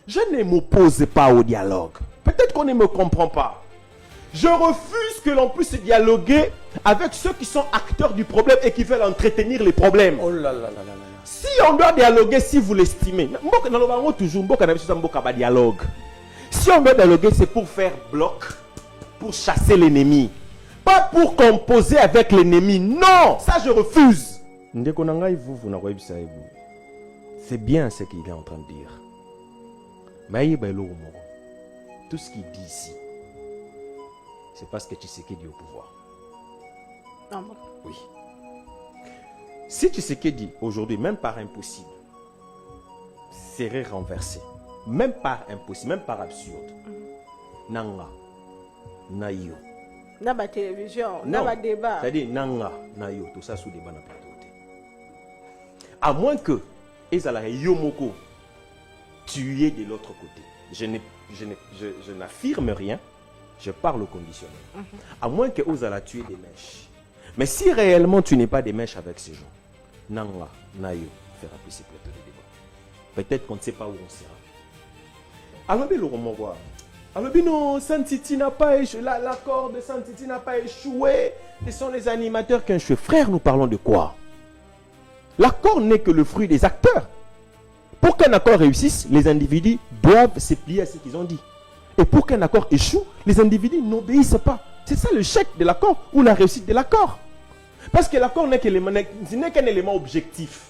Je ne m'oppose pas au dialogue. Peut-être qu'on ne me comprend pas. Je refuse que l'on puisse dialoguer avec ceux qui sont acteurs du problème et qui veulent entretenir les problèmes. Oh là là là là là. Si on doit dialoguer, si vous l'estimez, toujours dialogue. Si on doit dialoguer, c'est pour faire bloc, pour chasser l'ennemi. Pas pour composer avec l'ennemi. Non, ça je refuse. C'est bien ce qu'il est en train de dire. Tout ce qu'il dit ici, c'est parce que Tshisekedi est au pouvoir. Ah bon? Oui. Si Tshisekedi, aujourd'hui, même par impossible, serait renversé, même par impossible, même par absurde, Nanga, Nayo. Dans la télévision, dans le débat. C'est-à-dire Nanga, Nayo, tout ça sous débat n'a pas été. À moins que Ezala Yomoko tué de l'autre côté. Je n'affirme rien, je parle au conditionnel. À moins que Ozala tué des mèches. Mais si réellement tu n'es pas des mèches avec ces gens, Nanga, Nayo, fera plus ce plateau de débat. Peut-être qu'on ne sait pas où on sera. Alors, le Romogoa. Alors, non, Santiti n'a pas échoué. L'accord de Santiti n'a pas échoué. Ce sont les animateurs qui ont échoué. Frère, nous parlons de quoi? L'accord n'est que le fruit des acteurs. Pour qu'un accord réussisse, les individus doivent se plier à ce qu'ils ont dit. Et pour qu'un accord échoue, les individus n'obéissent pas. C'est ça le chèque de l'accord ou la réussite de l'accord. Parce que l'accord n'est qu'un élément objectif.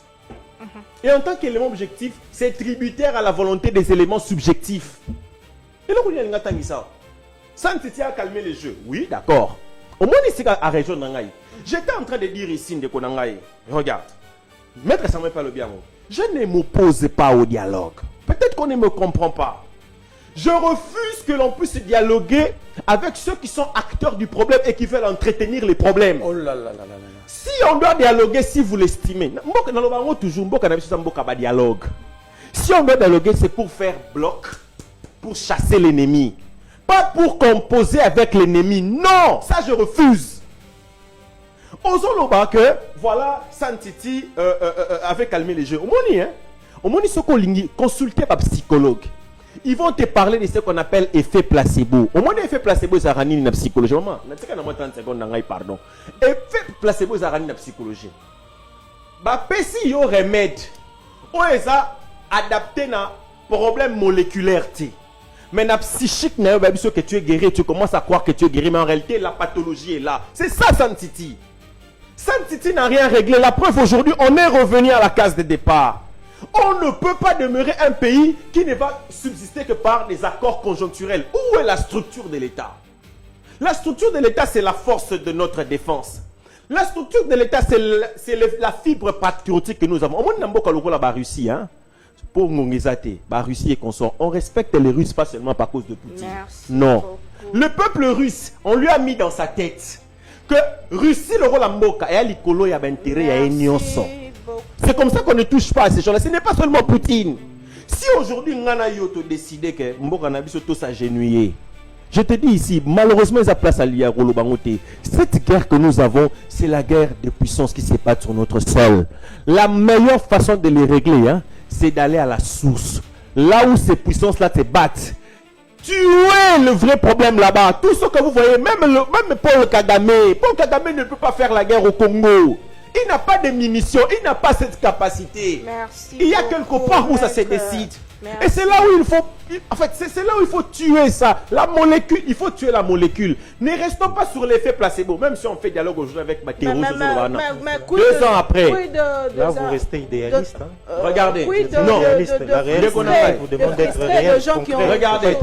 Et en tant qu'élément objectif, c'est tributaire à la volonté des éléments subjectifs. Et là, on a dit ça. Santiti a calmé les jeux. Oui, d'accord. Au moins, ici, à région Nangaï. J'étais en train de dire ici, de Konangaï. Regarde. Maître Samuel parle bien. Je ne m'oppose pas au dialogue. Peut-être qu'on ne me comprend pas. Je refuse que l'on puisse dialoguer avec ceux qui sont acteurs du problème et qui veulent entretenir les problèmes. Oh là là là là là. Si on doit dialoguer, si vous l'estimez, dialogue. Si on doit dialoguer, c'est pour faire bloc, pour chasser l'ennemi. Pas pour composer avec l'ennemi. Non, ça je refuse. Osoloba que, voilà, Santiti avait calmé les jeux. Au Moni, ce qu'on consulter par psychologue. Ils vont te parler de ce qu'on appelle effet placebo. Au moins, l'effet placebo, ça rend une psychologie. Maman, pardon. Effet placebo, ça rend une psychologie. Bah, si yo remède, on est adapté à problème moléculaire. Mais la psychique, que tu es guéri, tu commences à croire que tu es guéri, mais en réalité, la pathologie est là. C'est ça, Santiti. Santiti n'a rien réglé. La preuve, aujourd'hui, on est revenu à la case de départ. On ne peut pas demeurer un pays qui ne va subsister que par des accords conjoncturels. Où est la structure de l'État? La structure de l'État, c'est la force de notre défense. La structure de l'État, c'est la fibre patriotique que nous avons. Au moins, la Russie, hein? Pour Ngongezate, la Russie et consorts, on respecte les Russes pas seulement par cause de Poutine. Merci non. Beaucoup. Le peuple russe, on lui a mis dans sa tête que Russie, le rôle Mboka, et Alikolo, il y a intérêt, il y a une C'est comme ça qu'on ne touche pas à ces gens-là. Ce n'est pas seulement Poutine. Si aujourd'hui, Ngana Yoto décidé que Mboka Nabiso tout s'agenouiller, je te dis ici, malheureusement, ils ont place à l'Iarolo Bangote. Cette guerre que nous avons, c'est la guerre des puissances qui se battent sur notre sol. La meilleure façon de les régler, hein, c'est d'aller à la source. Là où ces puissances-là se battent. Tuer le vrai problème là-bas. Tout ce que vous voyez, même Paul Kagame ne peut pas faire la guerre au Congo. Il n'a pas de munitions, il n'a pas cette capacité. Merci. Il y a quelque part où ça se décide. Merci. Et c'est là où il faut, en fait, c'est là où il faut tuer ça. La molécule, il faut tuer la molécule. Ne restons pas sur l'effet placebo. Même si on fait dialogue aujourd'hui avec Mathéo, 2 ans après. Là, vous restez idéaliste. Regardez. Non, la réalité, vous demande d'être réel. Regardez.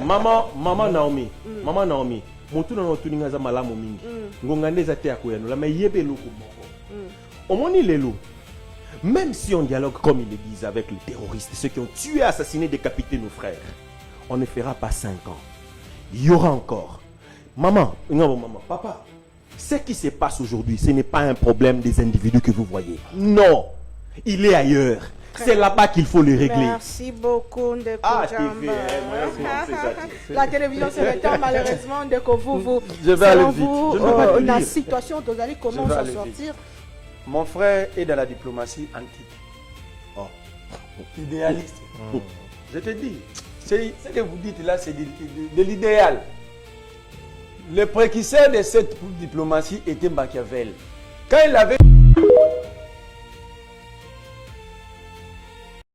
Maman Naomi. Maman Naomi. Motu na tuninga za malamu mingi. Ngongande za te akoyano. La mayebe loko moko. Omoni lelo. Même si on dialogue comme ils le disent avec les terroristes, ceux qui ont tué, assassiné, décapité nos frères, on ne fera pas 5 ans. Il y aura encore. Maman, papa, ce qui se passe aujourd'hui, ce n'est pas un problème des individus que vous voyez. Non, il est ailleurs. C'est là-bas qu'il faut le régler. Merci beaucoup, Ndeko TV, la télévision se retend malheureusement de que vous je vais aller vite. Selon la situation, vous allez comment s'en sortir? Mon frère est dans la diplomatie antique. Oh. Idéaliste. Je te dis. Ce que vous dites là, c'est de l'idéal. Le précurseur de cette diplomatie était Machiavel. Quand il avait